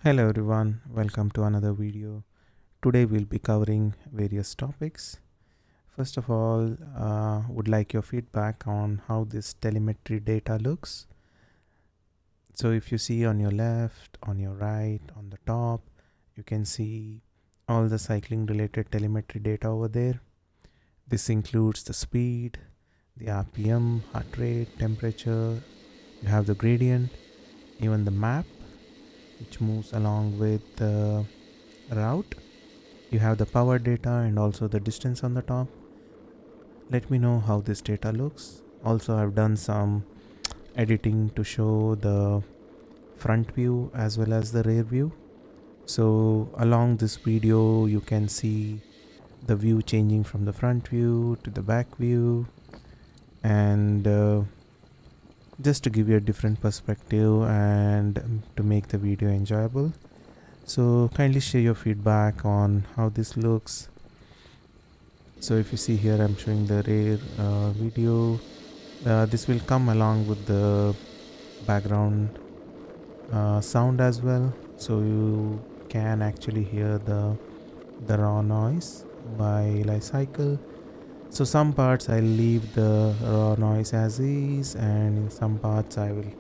Hello everyone, welcome to another video. Today we'll be covering various topics. First of all, would like your feedback on how this telemetry data looks. So if you see on your left, on your right, on the top, you can see all the cycling related telemetry data over there. This includes the speed, the RPM, heart rate, temperature, you have the gradient, even the map which moves along with the route. You have the power data and also the distance on the top. Let me know how this data looks. Also, I've done some editing to show the front view as well as the rear view. So along this video you can see the view changing from the front view to the back view, and just to give you a different perspective and to make the video enjoyable. So kindly share your feedback on how this looks. So if you see here, I'm showing the rear video. This will come along with the background sound as well, so you can actually hear the raw noise while I cycle. So some parts I'll leave the raw noise as is, and in some parts I will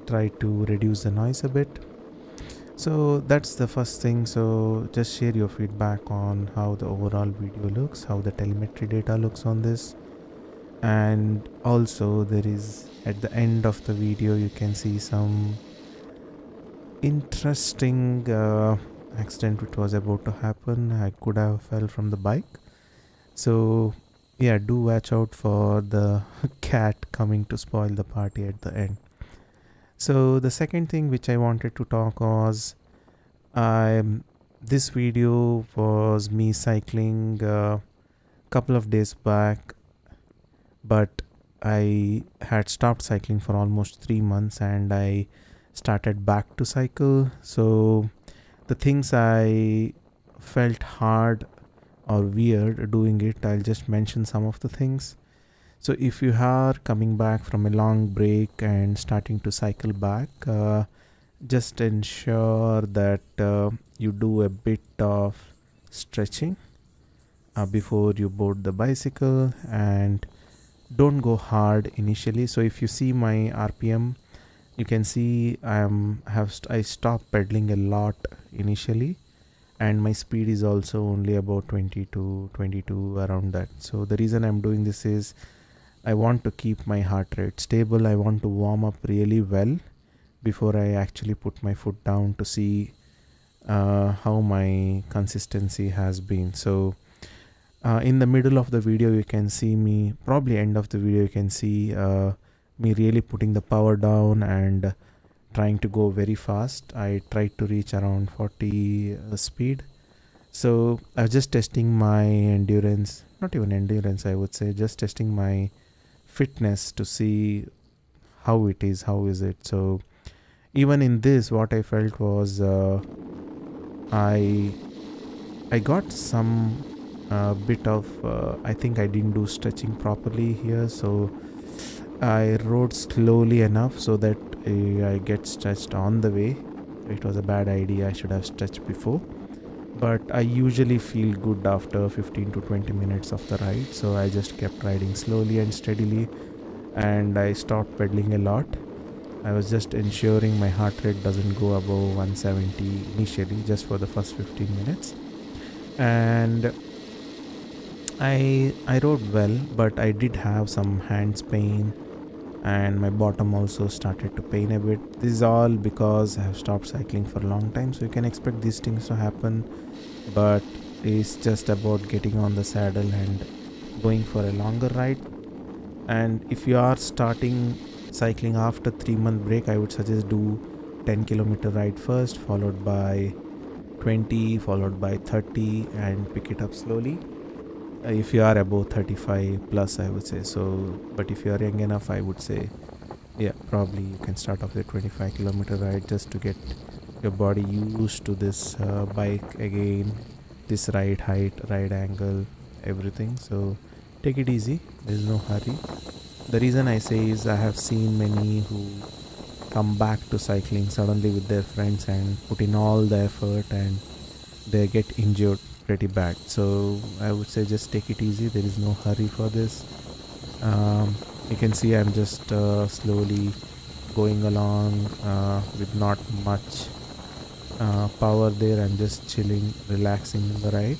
try to reduce the noise a bit. So that's the first thing. So just share your feedback on how the overall video looks, how the telemetry data looks on this. And also there is, at the end of the video, you can see some interesting accident which was about to happen. I could have fell from the bike. So yeah, do watch out for the cat coming to spoil the party at the end. So the second thing which I wanted to talk was, this video was me cycling a couple of days back, but I had stopped cycling for almost 3 months and I started back to cycle. So the things I felt hard or weird doing it, I'll just mention some of the things. So if you are coming back from a long break and starting to cycle back, just ensure that you do a bit of stretching before you board the bicycle, and don't go hard initially. So if you see my RPM, you can see I stopped pedaling a lot initially, and my speed is also only about 20 to 22, around that. So the reason I'm doing this is I want to keep my heart rate stable. I want to warm up really well before I actually put my foot down to see how my consistency has been. So in the middle of the video you can see me, probably end of the video you can see me really putting the power down and trying to go very fast. I tried to reach around 40 speed. So I was just testing my endurance, not even endurance I would say, just testing my fitness to see how is it. So even in this, what I felt was I got some bit of I think I didn't do stretching properly here, so I rode slowly enough so that I get stretched on the way. It was a bad idea, I should have stretched before, but I usually feel good after 15 to 20 minutes of the ride. So I just kept riding slowly and steadily, and I stopped pedaling a lot. I was just ensuring my heart rate doesn't go above 170 initially, just for the first 15 minutes. And I rode well, but I did have some hands pain, and my bottom also started to pain a bit. This is all because I have stopped cycling for a long time, so you can expect these things to happen, but it's just about getting on the saddle and going for a longer ride. And if you are starting cycling after 3-month break, I would suggest do 10-kilometer ride first, followed by 20, followed by 30, and pick it up slowly. If you are above 35 plus, I would say so, but if you are young enough, I would say yeah, probably you can start off with a 25-kilometer ride just to get your body used to this bike again, this ride height, ride angle, everything. So take it easy, there is no hurry. The reason I say is I have seen many who come back to cycling suddenly with their friends and put in all the effort and they get injured pretty bad. So I would say just take it easy. There is no hurry for this. You can see I'm just slowly going along with not much power there. I'm just chilling, relaxing in the ride.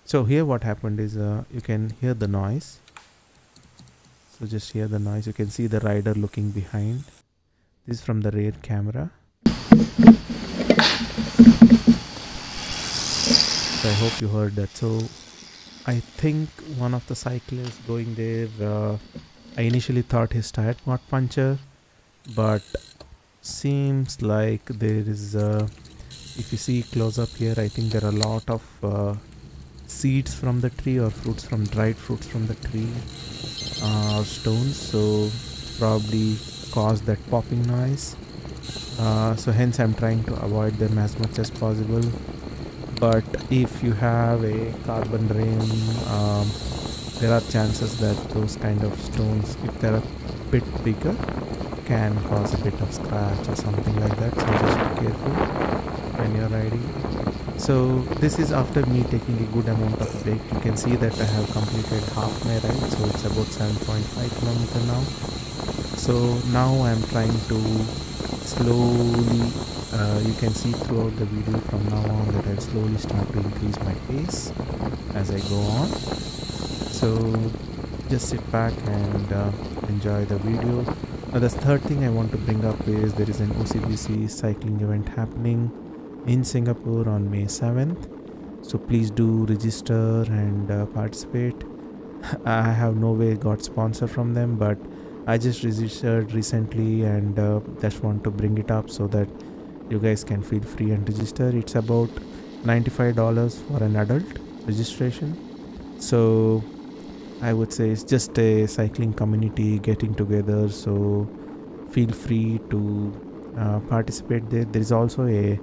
So here what happened is you can hear the noise. So just hear the noise. You can see the rider looking behind. This is from the rear camera. So I hope you heard that. So I think one of the cyclists going there, I initially thought his tire got punctured, but seems like there is if you see close up here, I think there are a lot of seeds from the tree or fruits from dried fruits from the tree or stones, so probably caused that popping noise. So hence I'm trying to avoid them as much as possible. But if you have a carbon rim, there are chances that those kind of stones, if they're a bit bigger, can cause a bit of scratch or something like that. So just be careful when you're riding. So this is after me taking a good amount of break. You can see that I have completed half my ride, so it's about 7.5 km now. So now I'm trying to slowly, you can see throughout the video from now on that I'll slowly start to increase my pace as I go on. So just sit back and enjoy the video. Now the third thing I want to bring up is there is an OCBC cycling event happening in Singapore on May 7th. So please do register and participate. I have no way got sponsor from them, but I just registered recently and just want to bring it up so that you guys can feel free and register. It's about $95 for an adult registration. So I would say it's just a cycling community getting together, so feel free to participate there. There is also a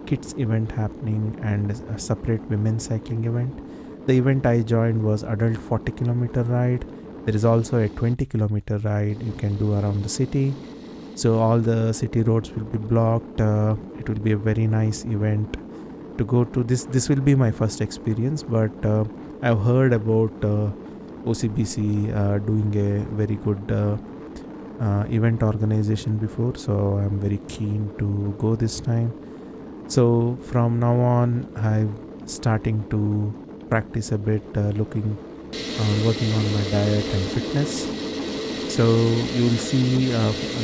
kids event happening and a separate women's cycling event. The event I joined was adult 40 km ride. There is also a 20 km ride you can do around the city. So all the city roads will be blocked. It will be a very nice event to go to. This will be my first experience, but I've heard about OCBC doing a very good event organization before, so I'm very keen to go this time. So from now on I'm starting to practice a bit, working on my diet and fitness. So you will see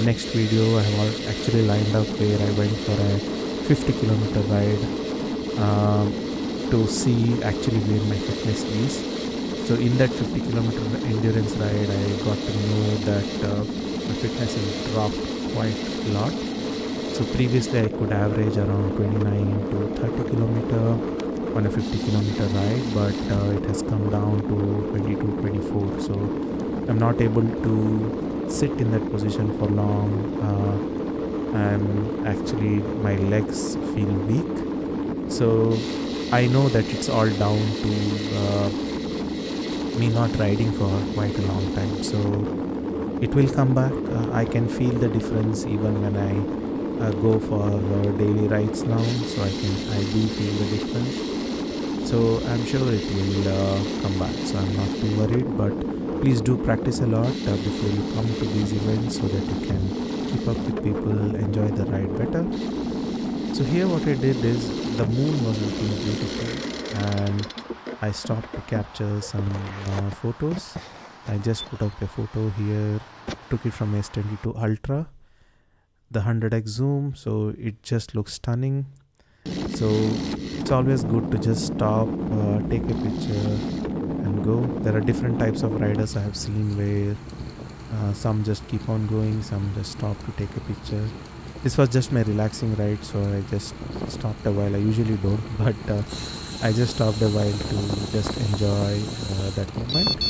next video I have actually lined up where I went for a 50 km ride to see actually where my fitness is. So in that 50 km endurance ride I got to know that my fitness has dropped quite a lot. So previously I could average around 29 to 30 km on a 50 km ride, but it has come down to 22, 24. So I'm not able to sit in that position for long. I'm actually, my legs feel weak. So I know that it's all down to me not riding for quite a long time. So it will come back. I can feel the difference even when I go for daily rides now, so I do feel the difference. So I'm sure it will come back, so I'm not too worried. But please do practice a lot before you come to these events so that you can keep up with people, enjoy the ride better. So here what I did is the moon was looking beautiful and I stopped to capture some photos. I just put up a photo here, took it from S22 Ultra, the 100x zoom, so it just looks stunning. So it's always good to just stop, take a picture and go. There are different types of riders I have seen where some just keep on going, some just stop to take a picture. This was just my relaxing ride, so I just stopped a while. I usually don't, but I just stopped a while to just enjoy that moment.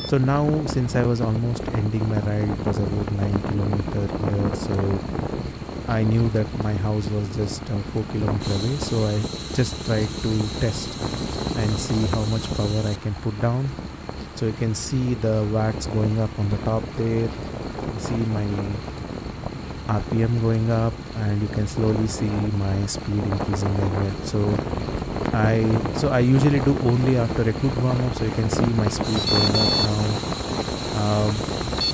So now, since I was almost ending my ride, it was about 9 km here, so I knew that my house was just 4 kilometers away, so I just tried to test and see how much power I can put down. So you can see the watts going up on the top there. You can see my RPM going up, and you can slowly see my speed increasing as well. So I usually do only after a good warm up, so you can see my speed going up now.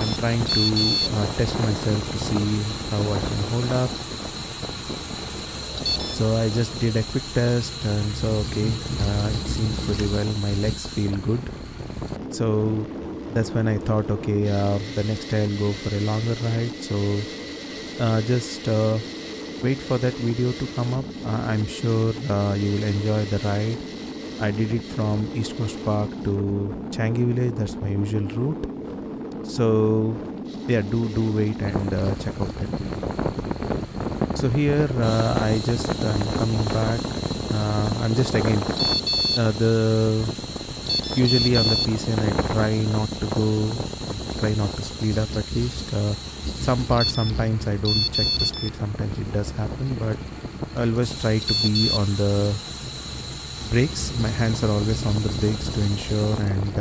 I'm trying to test myself to see how I can hold up. So I just did a quick test and so okay, it seems pretty well. My legs feel good. So that's when I thought, okay, the next day I'll go for a longer ride. So just wait for that video to come up. I'm sure you will enjoy the ride. I did it from East Coast Park to Changi Village. That's my usual route. So yeah, do wait and check out that video. So here I'm coming back. I'm just again usually on the PC, and I try not to speed up at least. Some parts sometimes I don't check the speed, sometimes it does happen, but I always try to be on the brakes. My hands are always on the brakes to ensure, and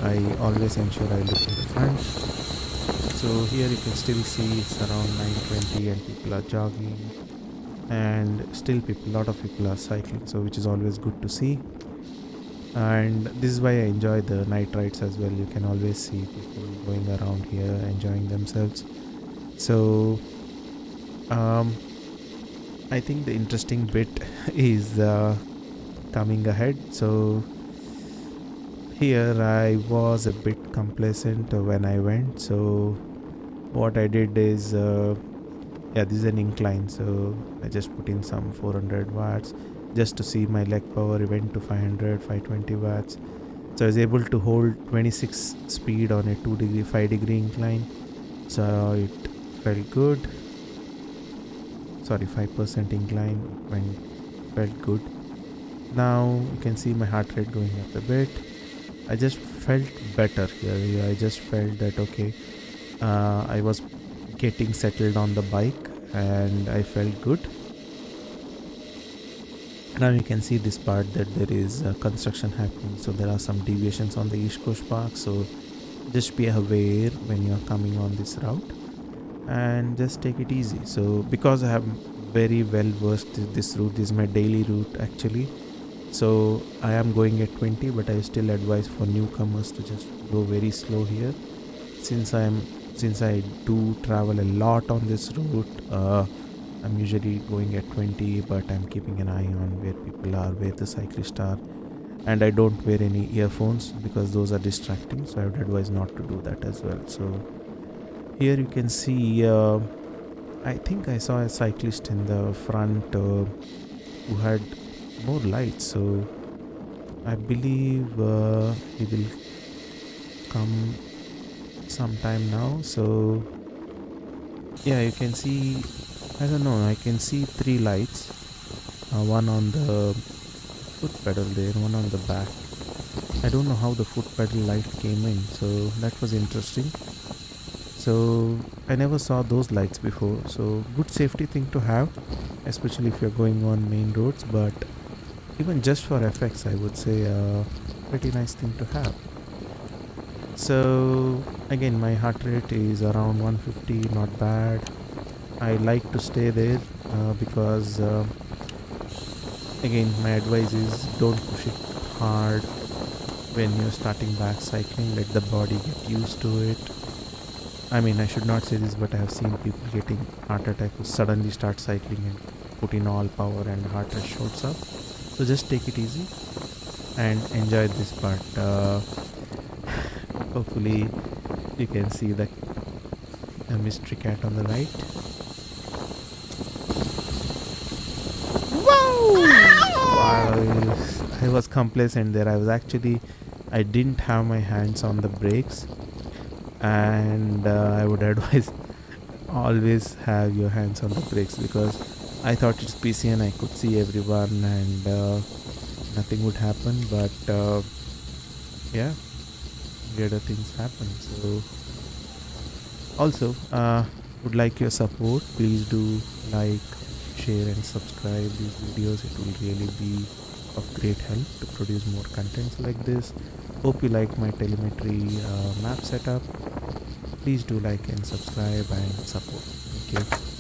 I always ensure I look in the front. So here you can still see it's around 9:20 and people are jogging, and still a lot of people are cycling, so which is always good to see. And this is why I enjoy the night rides as well. You can always see people going around here enjoying themselves. So I think the interesting bit is coming ahead. So here I was a bit complacent when I went. So what I did is yeah, this is an incline, so I just put in some 400 watts just to see my leg power. It went to 520 watts. So I was able to hold 26 speed on a 5 degree incline. So it felt good. Sorry, 5% incline felt good. Now you can see my heart rate going up a bit. I just felt better here. I just felt that okay, I was getting settled on the bike and I felt good. Now you can see this part that there is construction happening, so there are some deviations on the East Coast Park, so just be aware when you are coming on this route and just take it easy. So because I have very well versed this route, this is my daily route actually, so I am going at 20, but I still advise for newcomers to just go very slow here, since I do travel a lot on this route. I'm usually going at 20, but I'm keeping an eye on where people are, where the cyclists are, and I don't wear any earphones because those are distracting, so I would advise not to do that as well. So here you can see I think I saw a cyclist in the front who had more lights, so I believe he will come sometime now. So yeah, you can see, I don't know, I can see 3 lights, one on the foot pedal there, one on the back. I don't know how the foot pedal light came in, so that was interesting. So I never saw those lights before, so good safety thing to have, especially if you're going on main roads, but even just for effects I would say pretty nice thing to have. So again, my heart rate is around 150, not bad. I like to stay there because again, my advice is don't push it hard when you're starting back cycling. Let the body get used to it. I mean, I should not say this, but I have seen people getting heart attack who suddenly start cycling and put in all power and heart rate shoots up. So just take it easy and enjoy this part. Hopefully you can see the mystery cat on the right. Wow! I was complacent there. I didn't have my hands on the brakes, and I would advise always have your hands on the brakes, because I thought it's PC and I could see everyone and nothing would happen, but yeah, weirder things happen. So also Would like your support. Please do like, share and subscribe these videos. It will really be of great help to produce more contents like this. Hope you like my telemetry map setup. Please do like and subscribe and support. Thank you.